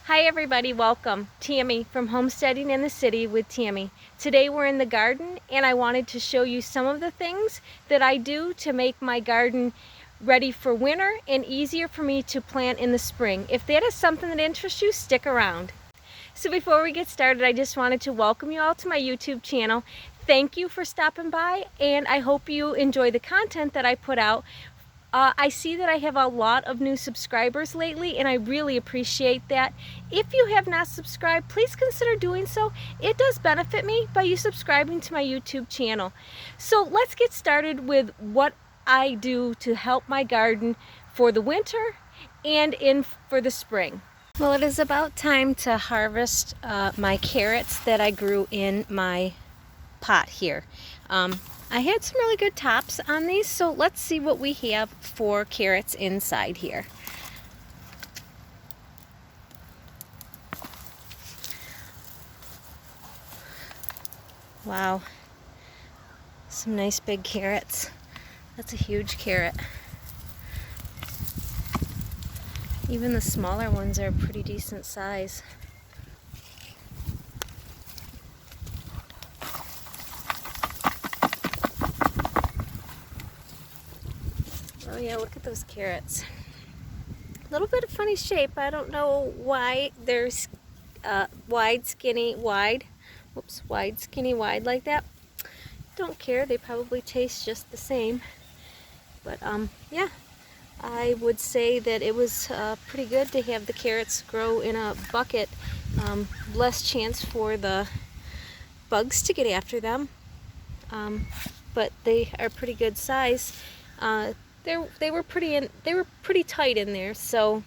Hi everybody, welcome. Tammy from Homesteading in the City with Tammy. Today we're in the garden and I wanted to show you some of the things that I do to make my garden ready for winter and easier for me to plant in the spring. If that is something that interests you, stick around. So before we get started, I just wanted to welcome you all to my YouTube channel. Thank you for stopping by and I hope you enjoy the content that I put out. I see that I have a lot of new subscribers lately and I really appreciate that. If you have not subscribed, please consider doing so. It does benefit me by you subscribing to my YouTube channel. So let's get started with what I do to help my garden for the winter and for the spring. Well, it is about time to harvest my carrots that I grew in my pot here. I had some really good tops on these, so let's see what we have for carrots inside here. Wow, some nice big carrots. That's a huge carrot. Even the smaller ones are a pretty decent size. Oh yeah, look at those carrots. A little bit of funny shape. I don't know why there's wide, skinny, wide like that. Don't care, they probably taste just the same. But yeah, I would say that it was pretty good to have the carrots grow in a bucket. Less chance for the bugs to get after them. But they are pretty good size. They were pretty tight in there, so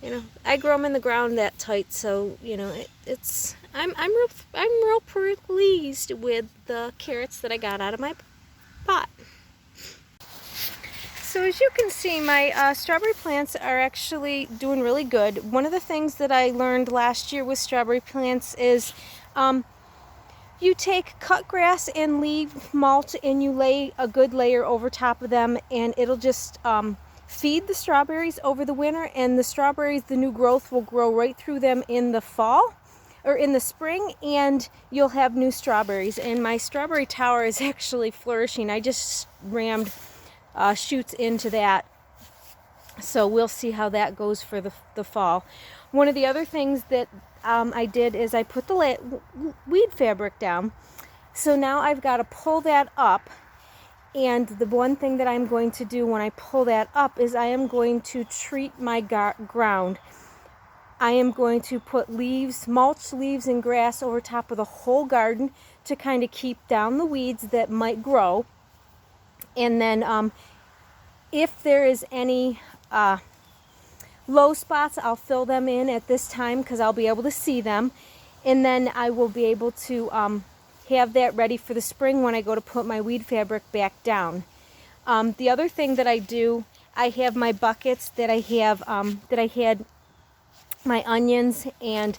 you know, I grow them in the ground that tight, so you know I'm real pleased with the carrots that I got out of my pot. So as you can see, my strawberry plants are actually doing really good. One of the things that I learned last year with strawberry plants is you take cut grass and leaf mulch and you lay a good layer over top of them, and it'll just feed the strawberries over the winter, and the strawberries, the new growth, will grow right through them in the fall or in the spring, and you'll have new strawberries. And my strawberry tower is actually flourishing. I just rammed shoots into that, so we'll see how that goes for the fall. One of the other things that I did is I put the weed fabric down. So now I've got to pull that up, and the one thing that I'm going to do when I pull that up is I am going to treat my ground. I am going to put leaves, mulch leaves and grass over top of the whole garden to kind of keep down the weeds that might grow. And then if there is any low spots, I'll fill them in at this time because I'll be able to see them, and then I will be able to have that ready for the spring when I go to put my weed fabric back down. The other thing that I do, I have my buckets that I have that I had my onions and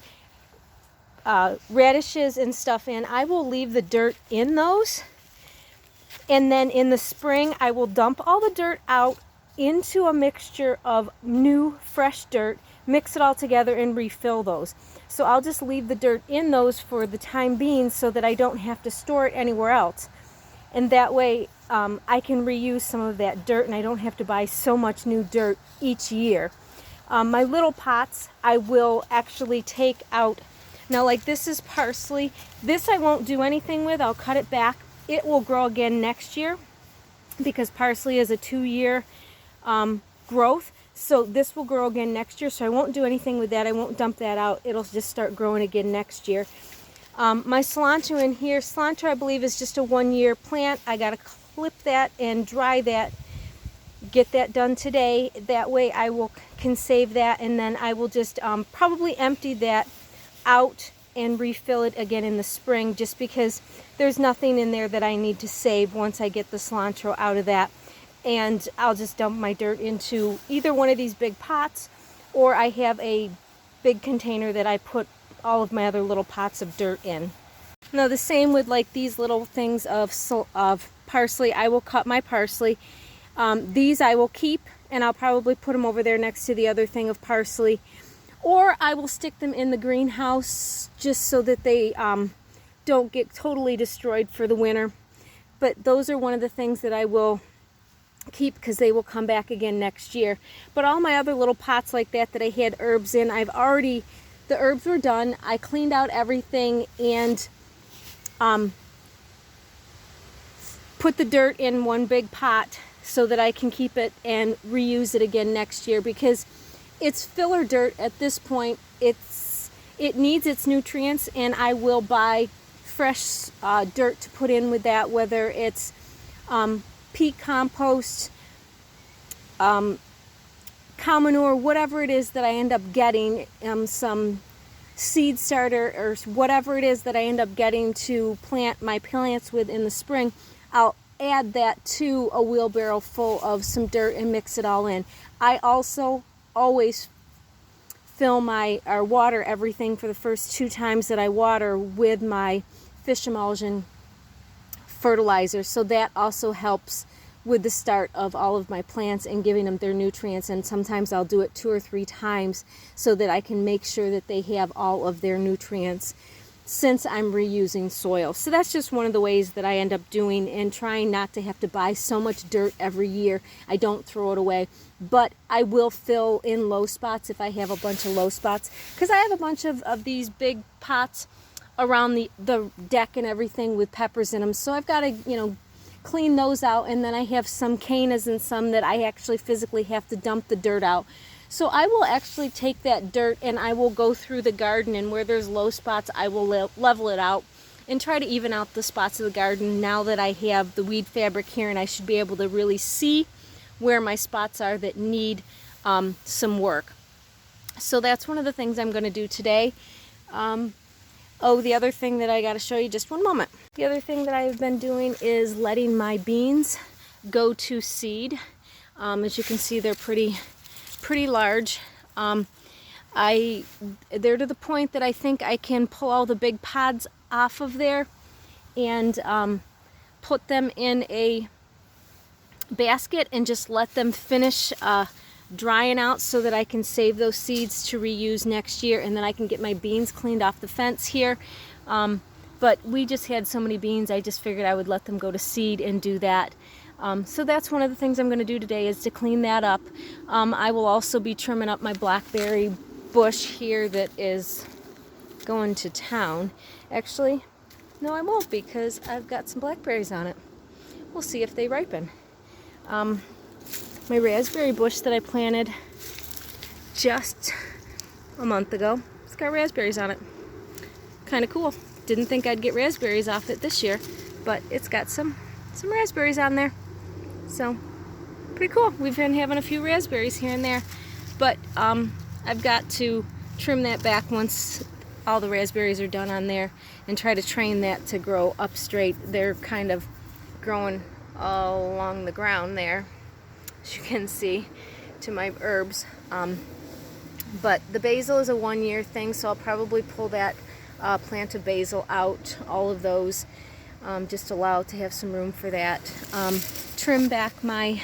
radishes and stuff in. I will leave the dirt in those, and then in the spring I will dump all the dirt out into a mixture of new fresh dirt, mix it all together and refill those. So I'll just leave the dirt in those for the time being so that I don't have to store it anywhere else. And that way I can reuse some of that dirt and I don't have to buy so much new dirt each year. My little pots I will actually take out. Now, like, this is parsley. This I won't do anything with. I'll cut it back. It will grow again next year because parsley is a 2-year growth, so this will grow again next year, so I won't do anything with that. I won't dump that out. It'll just start growing again next year. My cilantro in here, cilantro I believe is just a 1-year plant. I gotta clip that and dry that, get that done today. That way I can save that, and then I will just probably empty that out and refill it again in the spring, just because there's nothing in there that I need to save once I get the cilantro out of that. And I'll just dump my dirt into either one of these big pots, or I have a big container that I put all of my other little pots of dirt in. Now the same with like these little things of parsley. I will cut my parsley. These I will keep, and I'll probably put them over there next to the other thing of parsley. or I will stick them in the greenhouse just so that they don't get totally destroyed for the winter. But those are one of the things that I will keep because they will come back again next year. But all my other little pots like that I had herbs in, the herbs were done. I cleaned out everything and put the dirt in one big pot so that I can keep it and reuse it again next year, because it's filler dirt at this point. It needs its nutrients, and I will buy fresh dirt to put in with that, whether it's peat compost, cow manure, whatever it is that I end up getting, some seed starter or whatever it is that I end up getting to plant my plants with in the spring. I'll add that to a wheelbarrow full of some dirt and mix it all in. I also always fill or water everything for the first 2 times that I water with my fish emulsion fertilizer, so that also helps with the start of all of my plants and giving them their nutrients. And sometimes I'll do it 2 or 3 times so that I can make sure that they have all of their nutrients, since I'm reusing soil. So that's just one of the ways that I end up doing, and trying not to have to buy so much dirt every year. I don't throw it away, but I will fill in low spots if I have a bunch of low spots, because I have a bunch of these big pots around the deck and everything with peppers in them. So I've got to, clean those out, and then I have some cannas and some that I actually physically have to dump the dirt out. So I will actually take that dirt and I will go through the garden, and where there's low spots I will level it out and try to even out the spots of the garden now that I have the weed fabric here, and I should be able to really see where my spots are that need some work. So that's one of the things I'm going to do today. Oh, the other thing that I got to show you, just one moment. The other thing that I've been doing is letting my beans go to seed. As you can see, they're pretty large. They're to the point that I think I can pull all the big pods off of there and put them in a basket and just let them finish drying out, so that I can save those seeds to reuse next year, and then I can get my beans cleaned off the fence here. But we just had so many beans, I just figured I would let them go to seed and do that. So that's one of the things I'm going to do today, is to clean that up. I will also be trimming up my blackberry bush here that is going to town. Actually, no, I won't, because I've got some blackberries on it. We'll see if they ripen. My raspberry bush that I planted just a month ago, it's got raspberries on it. Kind of cool. Didn't think I'd get raspberries off it this year, but it's got some raspberries on there. So pretty cool. We've been having a few raspberries here and there, but I've got to trim that back once all the raspberries are done on there, and try to train that to grow up straight. They're kind of growing all along the ground there, as you can see, to my herbs. But the basil is a 1-year thing, so I'll probably pull that plant of basil out, all of those, just allow to have some room for that. Trim back my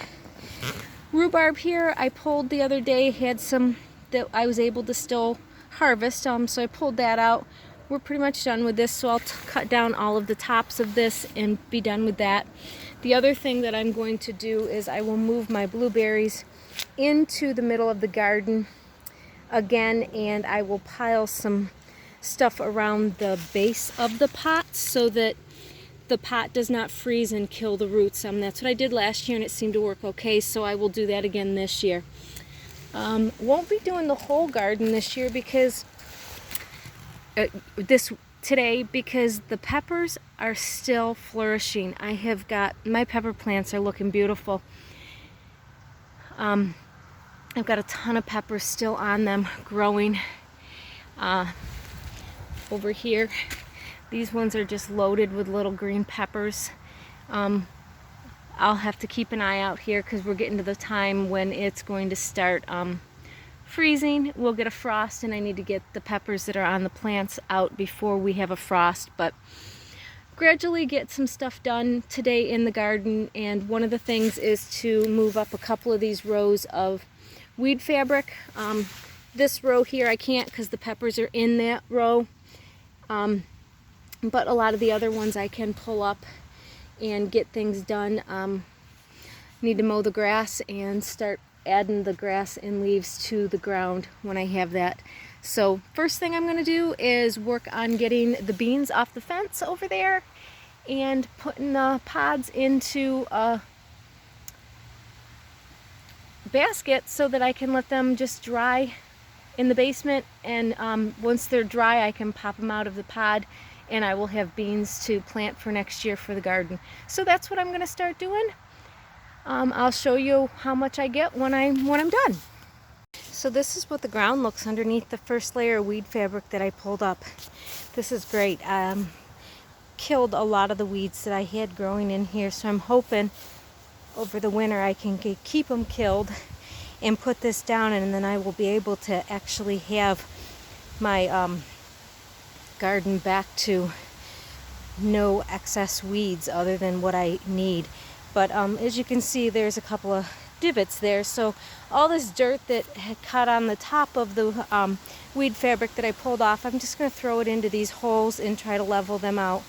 rhubarb here. I pulled the other day, had some that I was able to still harvest, so I pulled that out. We're pretty much done with this, so I'll cut down all of the tops of this and be done with that. The other thing that I'm going to do is I will move my blueberries into the middle of the garden again, and I will pile some stuff around the base of the pot so that the pot does not freeze and kill the roots. That's what I did last year, and it seemed to work okay, so I will do that again this year. Won't be doing the whole garden this year because today because the peppers are still flourishing. I have got, my pepper plants are looking beautiful. I've got a ton of peppers still on them growing. Over here, these ones are just loaded with little green peppers. I'll have to keep an eye out here because we're getting to the time when it's going to start freezing. We'll get a frost, and I need to get the peppers that are on the plants out before we have a frost. But gradually get some stuff done today in the garden, and one of the things is to move up a couple of these rows of weed fabric. This row here I can't because the peppers are in that row. But a lot of the other ones I can pull up and get things done. Need to mow the grass and start adding the grass and leaves to the ground when I have that. So first thing I'm going to do is work on getting the beans off the fence over there and putting the pods into a basket so that I can let them just dry in the basement, and once they're dry I can pop them out of the pod and I will have beans to plant for next year for the garden. So that's what I'm going to start doing. I'll show you how much I get when I'm done. So this is what the ground looks underneath the first layer of weed fabric that I pulled up. This is great. Killed a lot of the weeds that I had growing in here, so I'm hoping over the winter I can keep them killed and put this down, and then I will be able to actually have my garden back to no excess weeds other than what I need. But as you can see, there's a couple of divots there, so all this dirt that had caught on the top of the weed fabric that I pulled off, I'm just going to throw it into these holes and try to level them out.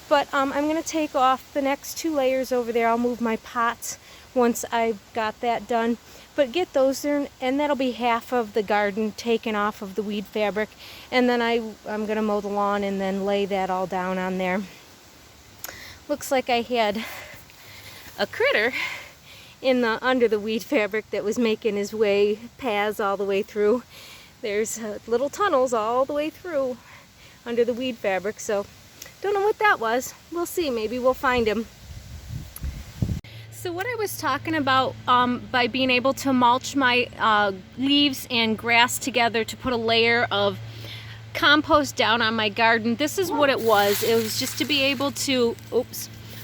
But I'm going to take off the next 2 layers over there. I'll move my pots once I've got that done. But get those there, and that'll be half of the garden taken off of the weed fabric. And then I'm going to mow the lawn and then lay that all down on there. Looks like I had a critter under the weed fabric that was making his way, paths all the way through. There's little tunnels all the way through under the weed fabric, so don't know what that was. We'll see, maybe we'll find him. So what I was talking about by being able to mulch my leaves and grass together to put a layer of compost down on my garden, this is what it was. It was just to be able to,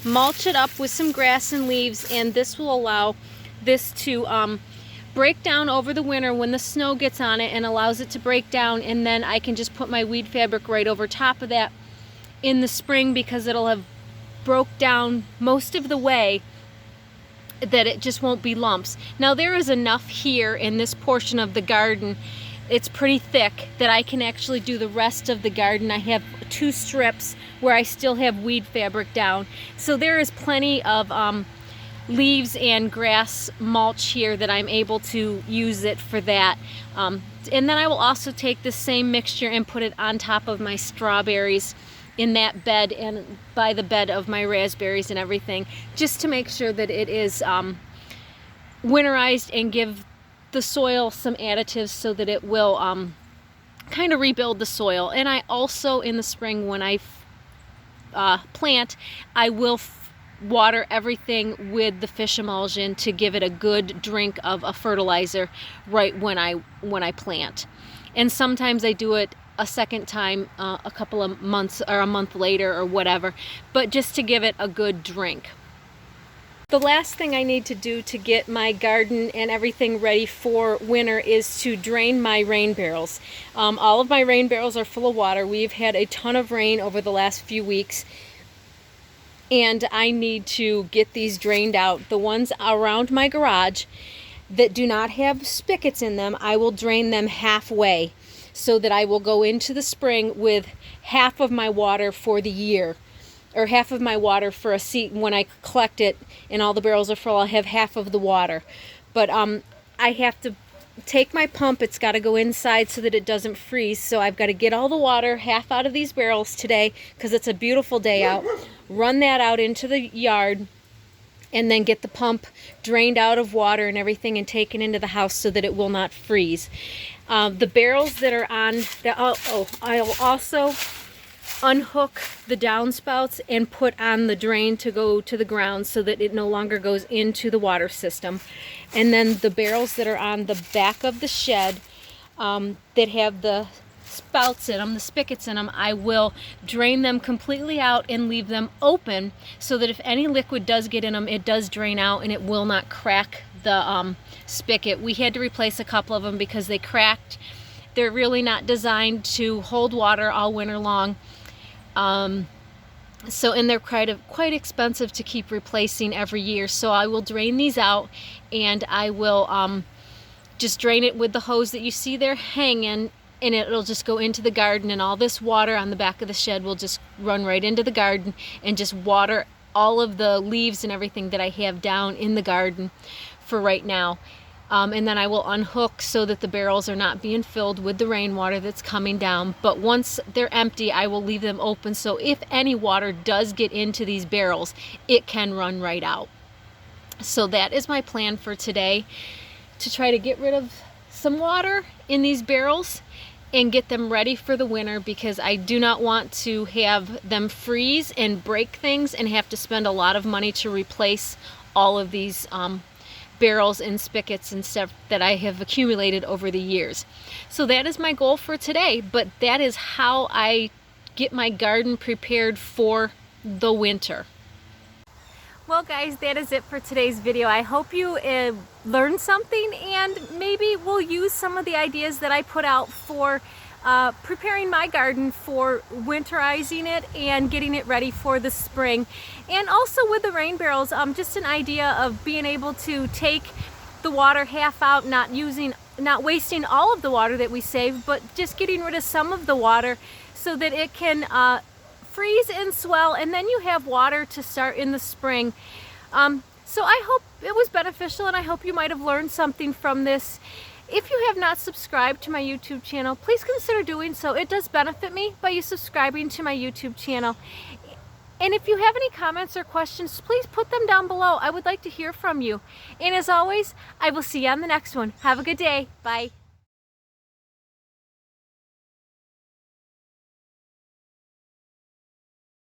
mulch it up with some grass and leaves, and this will allow this to break down over the winter when the snow gets on it, and allows it to break down, and then I can just put my weed fabric right over top of that in the spring, because it'll have broke down most of the way that it just won't be lumps. Now there is enough here in this portion of the garden, it's pretty thick, that I can actually do the rest of the garden. I have 2 strips where I still have weed fabric down. So there is plenty of leaves and grass mulch here that I'm able to use it for that. And then I will also take this same mixture and put it on top of my strawberries in that bed and by the bed of my raspberries and everything, just to make sure that it is winterized and give the soil some additives so that it will kind of rebuild the soil. And I also, in the spring when I plant, I will water everything with the fish emulsion to give it a good drink of a fertilizer right when I plant. And sometimes I do it a second time a couple of months or a month later or whatever, but just to give it a good drink. The last thing I need to do to get my garden and everything ready for winter is to drain my rain barrels. All of my rain barrels are full of water. We've had a ton of rain over the last few weeks, and I need to get these drained out. The ones around my garage that do not have spigots in them, I will drain them halfway, so that I will go into the spring with half of my water for the year, or half of my water for a season. When I collect it and all the barrels are full, I'll have half of the water. But I have to take my pump, it's got to go inside so that it doesn't freeze. So I've got to get all the water, half out of these barrels today, because it's a beautiful day out, run that out into the yard, and then get the pump drained out of water and everything and taken into the house so that it will not freeze. The barrels that are on, I'll also unhook the downspouts and put on the drain to go to the ground so that it no longer goes into the water system. And then the barrels that are on the back of the shed that have the spouts in them, the spigots in them, I will drain them completely out and leave them open so that if any liquid does get in them, it does drain out and it will not crack the spigot. We had to replace a couple of them because they cracked. They're really not designed to hold water all winter long. And they're quite expensive to keep replacing every year. So I will drain these out, and I will just drain it with the hose that you see there hanging, and it'll just go into the garden, and all this water on the back of the shed will just run right into the garden and just water all of the leaves and everything that I have down in the garden for right now. And then I will unhook so that the barrels are not being filled with the rainwater that's coming down. But once they're empty, I will leave them open, so if any water does get into these barrels, it can run right out. So that is my plan for today, to try to get rid of some water in these barrels and get them ready for the winter, because I do not want to have them freeze and break things and have to spend a lot of money to replace all of these barrels and spigots and stuff that I have accumulated over the years. So that is my goal for today, but that is how I get my garden prepared for the winter. Well guys, that is it for today's video. I hope you learned something, and maybe we'll use some of the ideas that I put out for preparing my garden for winterizing it and getting it ready for the spring. And also with the rain barrels, just an idea of being able to take the water half out, not wasting all of the water that we save, but just getting rid of some of the water so that it can freeze and swell, and then you have water to start in the spring. So I hope it was beneficial, and I hope you might have learned something from this. If you have not subscribed to my YouTube channel, please consider doing so. It does benefit me by you subscribing to my YouTube channel. And if you have any comments or questions, please put them down below. I would like to hear from you. And as always, I will see you on the next one. Have a good day. Bye.